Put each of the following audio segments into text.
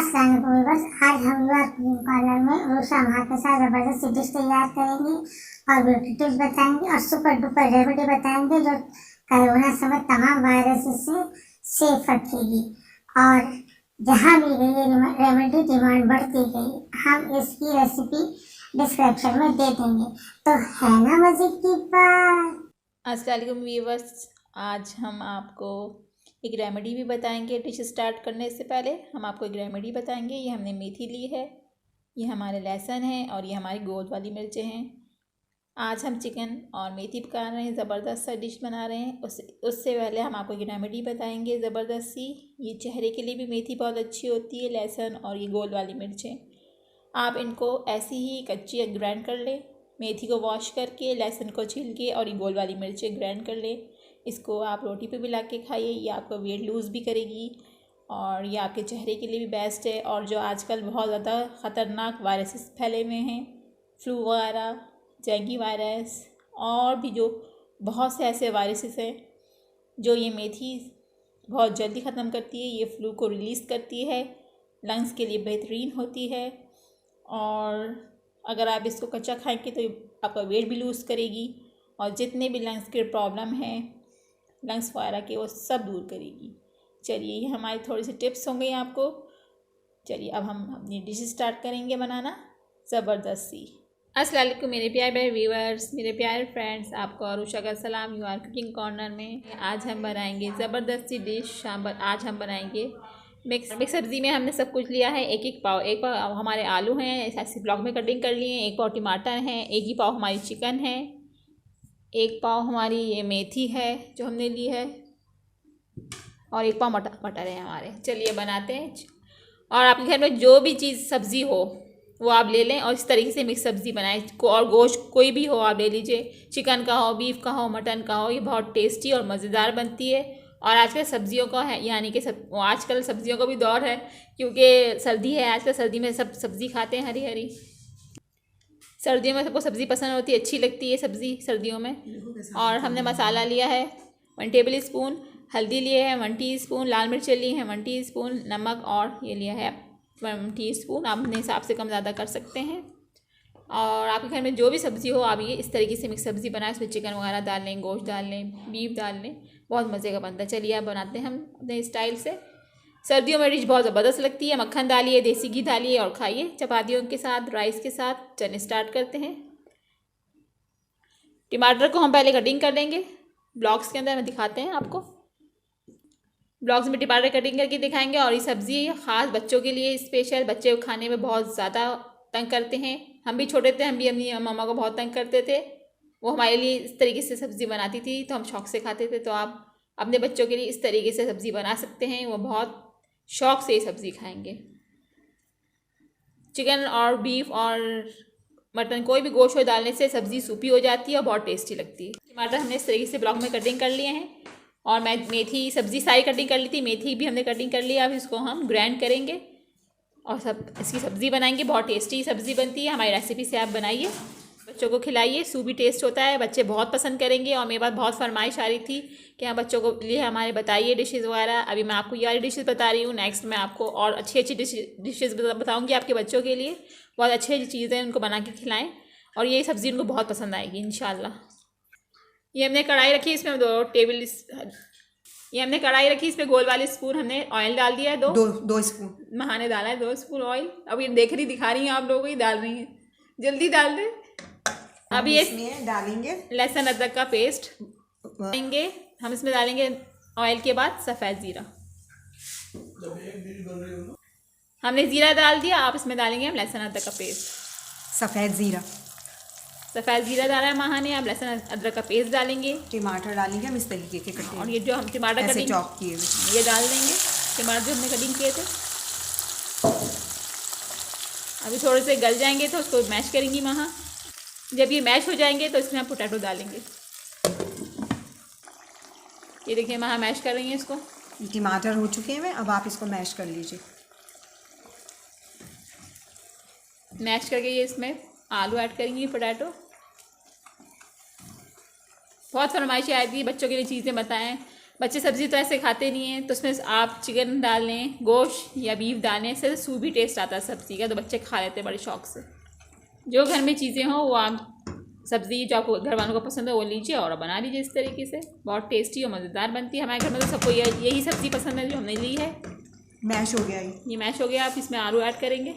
अस्सलाम वालेकुम व्यूअर्स, आज हम लोग कुकिंग कॉर्नर में रूसा माँ के साथ ज़बरदस्त डिश तैयार करेंगे और ब्यूटी टिप्स बताएंगे और सुपर डुपर रेमेडी बताएंगे जो कोरोना समय तमाम वायरस से सेफ रखेगी। और जहाँ भी ये रेमेडी डिमांड बढ़ती गई, हम इसकी रेसिपी डिस्क्रिप्शन में दे देंगे। तो है ना मज़े की बात। अस्सलाम वालेकुम व्यूअर्स, आज हम आपको एक रेमेडी भी बताएंगे। डिश स्टार्ट करने से पहले हम आपको एक रेमेडी बताएंगे। ये हमने मेथी ली है, ये हमारे लहसुन है और ये हमारी गोद वाली मिर्चें हैं। आज हम चिकन और मेथी पका रहे हैं, ज़बरदस्त सा डिश बना रहे हैं। उससे पहले हम आपको एक रेमेडी बताएंगे ज़बरदस्त सी। ये चेहरे के लिए भी मेथी बहुत अच्छी होती है, लहसुन और ये गोद वाली मिर्चें। आप इनको ऐसी ही कच्ची ग्राइंड कर लें, मेथी को वॉश करके, लहसुन को छील के और ये गोल वाली मिर्चें ग्राइंड कर लें। इसको आप रोटी पे भी ला के खाइए, ये आपको वेट लूज़ भी करेगी और ये आपके चेहरे के लिए भी बेस्ट है। और जो आजकल बहुत ज़्यादा ख़तरनाक वायरसेस फैले हुए हैं, फ्लू वगैरह, डेंगू वायरस और भी जो बहुत से ऐसे वायरसेस हैं जो ये मेथी बहुत जल्दी ख़त्म करती है। ये फ्लू को रिलीज़ करती है, लंग्स के लिए बेहतरीन होती है। और अगर आप इसको कच्चा खाएंगे तो आपका वेट भी लूज़ करेगी और जितने भी लंग्स के प्रॉब्लम हैं, लंग्स वगैरह के, वो सब दूर करेगी। चलिए, ये हमारी थोड़ी सी टिप्स हो गई आपको। चलिए अब हम अपनी डिश स्टार्ट करेंगे बनाना ज़बरदस्त सी। अस्सलाम वालेकुम मेरे प्यारे व्यूअर्स, मेरे प्यारे फ्रेंड्स, आपको अरुषा का सलाम। यू आर कुकिंग कॉर्नर में आज हम बनाएंगे ज़बरदस्त सी डिश। आज हम बनाएंगे मिक्स सब्ज़ी में हमने सब कुछ लिया है। एक पाव हमारे आलू हैं, ऐसे ब्लॉक में कटिंग कर लिए हैं। एक पाव टमाटर हैं, एक ही पाव हमारी चिकन है, एक पाव हमारी ये मेथी है जो हमने ली है और एक पाव मटर है हमारे। चलिए बनाते हैं। और आपके घर में जो भी चीज़ सब्ज़ी हो वो आप ले लें और इस तरीके से मिक्स सब्ज़ी बनाएं। और गोश्त कोई भी हो आप ले लीजिए, चिकन का हो, बीफ का हो, मटन का हो। ये बहुत टेस्टी और मज़ेदार बनती है। और आजकल सब्जियों का है, यानी कि आजकल सब्जियों का भी दौर है, क्योंकि सर्दी है। आजकल सर्दी में सब सब्ज़ी खाते हैं, हरी हरी। सर्दियों में सबको सब्ज़ी पसंद होती है, अच्छी लगती है सब्ज़ी सर्दियों में। और हमने मसाला लिया है 1 टेबल स्पून, हल्दी लिए है 1 टीस्पून, लाल मिर्च ली है 1 टीस्पून, नमक और ये लिया है 1 टीस्पून। आप अपने हिसाब से कम ज़्यादा कर सकते हैं। और आपके घर में जो भी सब्ज़ी हो आप ये इस तरीके से मिक्स सब्ज़ी बनाएं। इसमें चिकन वगैरह डाल लें, गोश्त डाल लें, बीफ डाल लें, बहुत मज़े का बनता है। चलिए आप बनाते हैं हम अपने स्टाइल से। सर्दियों में डिश बहुत ज़बरदस्त लगती है। मक्खन डालिए, देसी घी डालिए और खाइए चपातियों के साथ, राइस के साथ। चलिए स्टार्ट करते हैं। टमाटर को हम पहले कटिंग कर लेंगे ब्लॉक्स के अंदर, में दिखाते हैं आपको। ब्लॉक्स में टमाटर कटिंग करके दिखाएंगे। और ये सब्ज़ी ख़ास बच्चों के लिए स्पेशल, बच्चे खाने में बहुत ज़्यादा तंग करते हैं। हम भी छोटे थे, हम भी अपनी मम्मा को बहुत तंग करते थे। वो हमारे लिए इस तरीके से सब्ज़ी बनाती थी तो हम शौक़ से खाते थे। तो आप अपने बच्चों के लिए इस तरीके से सब्ज़ी बना सकते हैं, वो बहुत शौक़ से ये सब्ज़ी खाएंगे। चिकन और बीफ और मटन कोई भी गोश्त डालने से सब्ज़ी सूपी हो जाती है और बहुत टेस्टी लगती है। टमाटर हमने इस तरीके से ब्लॉक में कटिंग कर लिए हैं। और मैं मेथी सब्ज़ी सारी कटिंग कर ली थी, मेथी भी हमने कटिंग कर लिया। अब इसको हम ग्राइंड करेंगे और सब इसकी सब्ज़ी बनाएंगे। बहुत टेस्टी सब्ज़ी बनती है। हमारी रेसिपी से आप बनाइए, बच्चों को खिलाइए, सूपी टेस्ट होता है, बच्चे बहुत पसंद करेंगे। और मेरे पास बहुत फरमाइश आ रही थी कि हाँ बच्चों को लिए हमारे बताइए डिशेज़ वगैरह। अभी मैं आपको ये वाली डिशेज़ बता रही हूँ, नेक्स्ट मैं आपको और अच्छी अच्छी डिशेज़ बताऊँगी आपके बच्चों के लिए। बहुत अच्छी अच्छी चीज़ें उनको बना के खिलाएँ और ये सब्ज़ी उनको बहुत पसंद आएगी इंशाल्लाह। ये हमने कढ़ाई रखी, इसमें 2 टेबल ये हमने कढ़ाई रखी, इसमें गोल वाली स्पून हमने ऑयल डाल दिया है। दो स्पून महाने डाला है, 2 स्पून ऑयल। अब ये दिखा रही हैं आप लोगों को, ही डाल रही हैं, जल्दी डाल दें। अब ये डालेंगे लहसुन अदरक का पेस्ट डालेंगे हम। इसमें डालेंगे ऑयल के बाद सफ़ेद ज़ीरा। हमने ज़ीरा डाल दिया, आप इसमें डालेंगे हम लहसुन अदरक का पेस्ट। सफ़ेद ज़ीरा डाला है माँ ने। आप लहसुन अदरक का पेस्ट डालेंगे। टमाटर डालेंगे हम इस तरीके के कटे, और ये जो हम टमाटर कटिंग चॉप किए हुए ये डाल देंगे, टमाटर जो हमने कटिंग किए थे। अभी थोड़े से गल जाएंगे तो उसको मैश करेंगी माँ। जब ये मैश हो जाएंगे तो इसमें हम पोटैटो डालेंगे। ये देखिए माँ मैश कर रही हैं इसको। टमाटर हो चुके हैं, अब आप इसको मैश कर लीजिए। मैश करके ये इसमें आलू ऐड करेंगी, पोटैटो। बहुत फरमाइशें आई थी बच्चों के लिए चीज़ें बताएं, बच्चे सब्ज़ी तो ऐसे खाते नहीं हैं, तो उसमें आप चिकन डाल लें, गोश्त या बीफ डालें, इससे सूप भी टेस्ट आता है सब्ज़ी का, तो बच्चे खा लेते हैं बड़े शौक से। जो घर में चीज़ें हों वो आप सब्ज़ी जो आपको घर वालों को पसंद है वो लीजिए और बना लीजिए इस तरीके से। बहुत टेस्टी और मज़ेदार बनती है। हमारे घर में तो सबको यही सब्ज़ी पसंद है जो हमने ली है। मैश हो गया ये मैश हो गया। आप इसमें आलू ऐड करेंगे,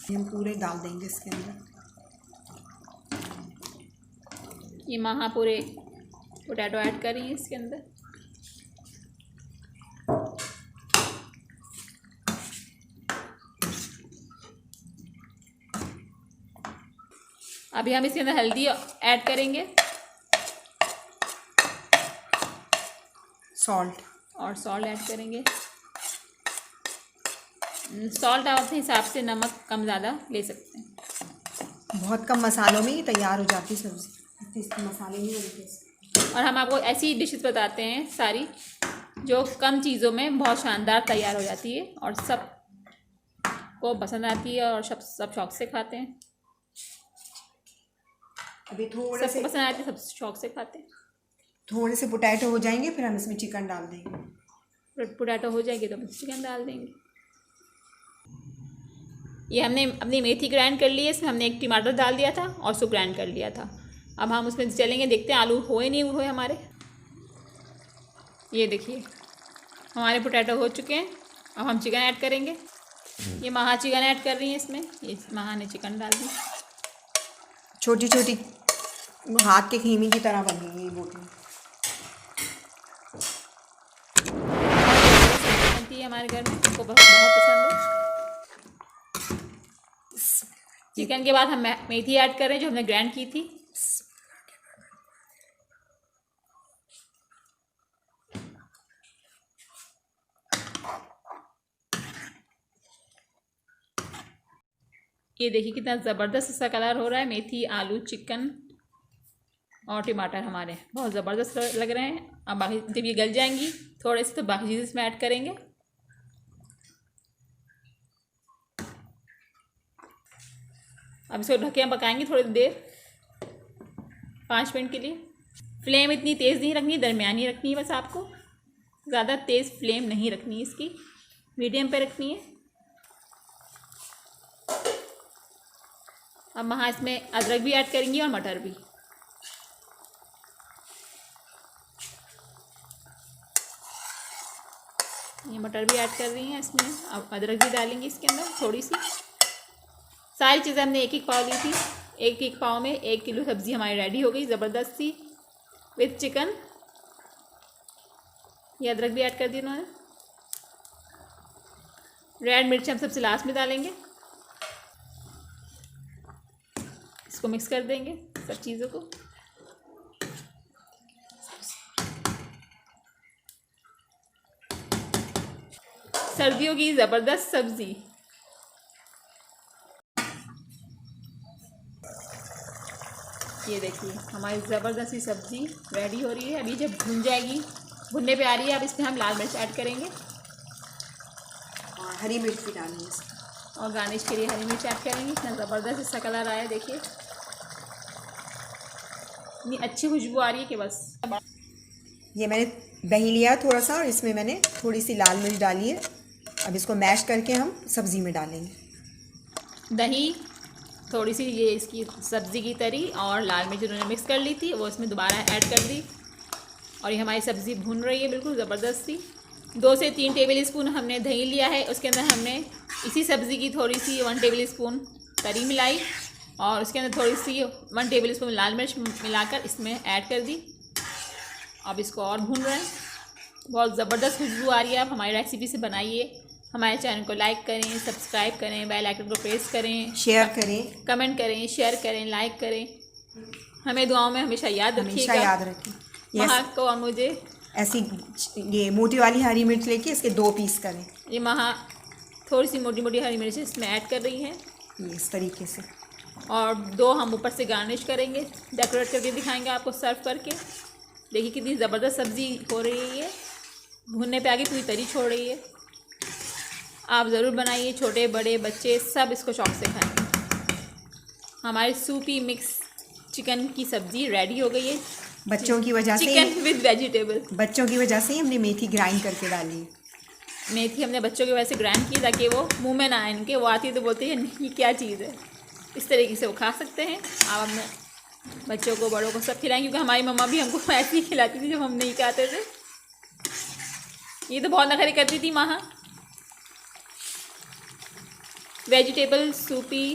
हम पूरे डाल देंगे इसके अंदर। ये महा पूरे पोटैटो ऐड कर रही है इसके अंदर। अभी हम इसके अंदर हल्दी ऐड करेंगे, सॉल्ट ऐड करेंगे। सॉल्ट आप अपने हिसाब से नमक कम ज़्यादा ले सकते हैं। बहुत कम मसालों में ही तैयार हो जाती है सब्ज़ी, इसके मसाले नहीं बनते इसके। और हम आपको ऐसी डिशेस बताते हैं सारी जो कम चीज़ों में बहुत शानदार तैयार हो जाती है और सब को पसंद आती है और सब शौक से खाते हैं। अभी थोड़े से पसंद आती है, सब शौक से खाते हैं। थोड़े से पोटैटो हो जाएंगे, फिर हम इसमें चिकन डाल देंगे। पोटैटो हो जाएगी तो चिकन डाल देंगे। ये हमने अपनी मेथी ग्राइंड कर ली है, इसमें हमने एक टमाटर डाल दिया था और उसको ग्राइंड कर लिया था। अब हम उसमें चलेंगे, देखते हैं आलू हुए नहीं हुए हमारे। ये देखिए हमारे पोटैटो हो चुके हैं। अब हम चिकन ऐड करेंगे। ये महा चिकन ऐड कर रही हैं इसमें। ये महा ने चिकन डाल दी। छोटी छोटी हाथ के खीमी की तरह बनेगी ये बोटी। बनती है हमारे घर में, उनको बहुत पसंद है। चिकन के बाद हम मेथी ऐड कर रहे हैं जो हमने ग्राइंड की थी। ये देखिए कितना ज़बरदस्त सा कलर हो रहा है। मेथी, आलू, चिकन और टमाटर हमारे बहुत ज़बरदस्त लग रहे हैं। अब बाकी जब ये गल जाएंगी थोड़े से तो बाकी चीज़ें इसमें ऐड करेंगे। अब इसको ढके हम पकाएंगे थोड़ी देर, 5 मिनट के लिए। फ्लेम इतनी तेज़ नहीं रखनी, दरमियानी रखनी है बस आपको। ज़्यादा तेज़ फ्लेम नहीं रखनी है इसकी, मीडियम पे रखनी है। अब वहाँ इसमें अदरक भी ऐड करेंगी और मटर भी। ये मटर भी ऐड कर रही हैं इसमें। अब अदरक भी डालेंगे इसके अंदर थोड़ी सी। सारी चीज़ें हमने एक पाव ली थी। एक पाव में 1 किलो सब्ज़ी हमारी रेडी हो गई ज़बरदस्त सी विथ चिकन। ये अदरक भी ऐड कर दिया उन्होंने। रेड मिर्च हम सबसे लास्ट में डालेंगे। इसको मिक्स कर देंगे सब चीज़ों को। सर्दियों की ज़बरदस्त सब्ज़ी। ये देखिए हमारी ज़बरदस्त सी सब्ज़ी रेडी हो रही है। अभी जब भुन जाएगी, भुनने पे आ रही है, अब इसमें हम लाल मिर्च ऐड करेंगे और हरी मिर्च भी डालेंगे और गार्निश के लिए हरी मिर्च ऐड करेंगे। इतना ज़बरदस्त इसका कलर आया, देखिए इतनी अच्छी खुशबू आ रही है कि बस। ये मैंने दही लिया थोड़ा सा और इसमें मैंने थोड़ी सी लाल मिर्च डाली है। अब इसको मैश करके हम सब्ज़ी में डालेंगे। दही, थोड़ी सी ये इसकी सब्ज़ी की तरी और लाल मिर्च उन्होंने मिक्स कर ली थी, वो इसमें दोबारा ऐड कर दी। और ये हमारी सब्ज़ी भुन रही है बिल्कुल ज़बरदस्त सी। 2 से 3 टेबल स्पून हमने दही लिया है, उसके अंदर हमने इसी सब्ज़ी की थोड़ी सी 1 टेबल स्पून तरी मिलाई और उसके अंदर थोड़ी सी 1 टेबल स्पून लाल मिर्च मिलाकर इसमें ऐड कर दी। अब इसको और भून रहे हैं। बहुत ज़बरदस्त खुशबू आ रही है। आप हमारी रेसिपी से बनाइए। हमारे चैनल को लाइक करें, सब्सक्राइब करें, बेल आइकन को प्रेस करें, शेयर करें, कमेंट करें, शेयर करें, लाइक करें। हमें दुआओं में हमेशा याद रखिएगा। हमेशा याद रखें। महा को और मुझे ऐसी ये मोटी वाली हरी मिर्च लेके इसके 2 पीस करें। ये महा थोड़ी सी मोटी मोटी हरी मिर्च इसमें ऐड कर रही हैं ये इस तरीके से, और 2 हम ऊपर से गार्निश करेंगे, डेकोरेट करके दिखाएंगे आपको सर्व करके। देखिए कितनी ज़बरदस्त सब्ज़ी हो रही है। ये भुनने पे आगे पूरी तरी छोड़ रही है। आप ज़रूर बनाइए, छोटे बड़े बच्चे सब इसको शौक से खाएं। हमारी सूपी मिक्स चिकन की सब्ज़ी रेडी हो गई है। बच्चों की वजह से चिकन विद वेजिटेबल। बच्चों की वजह से ही हमने मेथी ग्राइंड करके डाली है। मेथी हमने बच्चों की वजह से ग्राइंड की ताकि वो मुंह में ना आए इनके, वो आती है तो बोलते हैं ये क्या चीज़ है। इस तरीके से वो खा सकते हैं। आप अपने बच्चों को बड़ों को सब खिलाएं, क्योंकि हमारी मम्मा भी हमको ऐसे ही खिलाती थी जब हम नहीं खाते थे। ये तो बहुत नखरे करती थी माँ। वेजिटेबल सूपी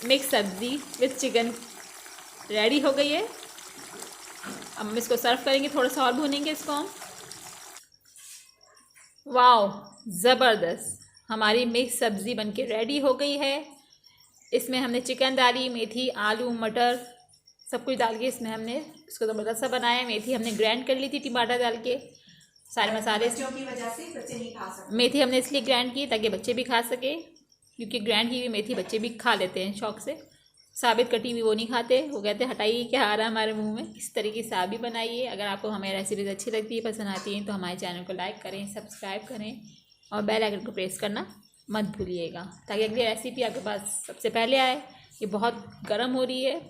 मिक्स सब्ज़ी विथ चिकन रेडी हो गई है। अब हम इसको सर्व करेंगे, थोड़ा सा और भूनेंगे इसको हम। वाओ, ज़बरदस्त हमारी मिक्स सब्ज़ी बनके रेडी हो गई है। इसमें हमने चिकन डाली, मेथी, आलू, मटर सब कुछ डाल के इसमें हमने इसको ज़बरदस्त सा बनाया। मेथी हमने ग्राइंड कर ली थी टमाटर डाल के, सारे मसाले। बच्चों की वजह से बच्चे नहीं खा सकते। मेथी हमने इसलिए ग्राइंड की ताकि बच्चे भी खा सके, क्योंकि ग्राइंड की हुई मेथी बच्चे भी खा लेते हैं शौक से। साबित कटी हुई वो नहीं खाते, वो कहते हैं हटाइए क्या आ रहा है हमारे मुंह में। इस तरीके से आप भी बनाइए। अगर आपको हमारी रेसिपीज़ अच्छी लगती है, पसंद आती हैं, तो हमारे चैनल को लाइक करें, सब्सक्राइब करें और बेल आइकन को प्रेस करना मत भूलिएगा, ताकि अगली रेसिपी आपके पास सबसे पहले आए। ये बहुत गर्म हो रही है,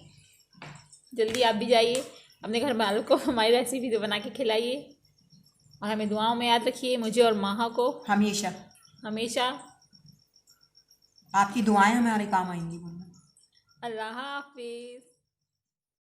जल्दी आप भी जाइए अपने घर वालों को हमारी रेसिपी तो बना के खिलाइए। और हमें दुआओं में याद रखिए, मुझे और माहा को हमेशा हमेशा। आपकी दुआएं हमारे काम आएंगी। अल्लाह हाफिज़।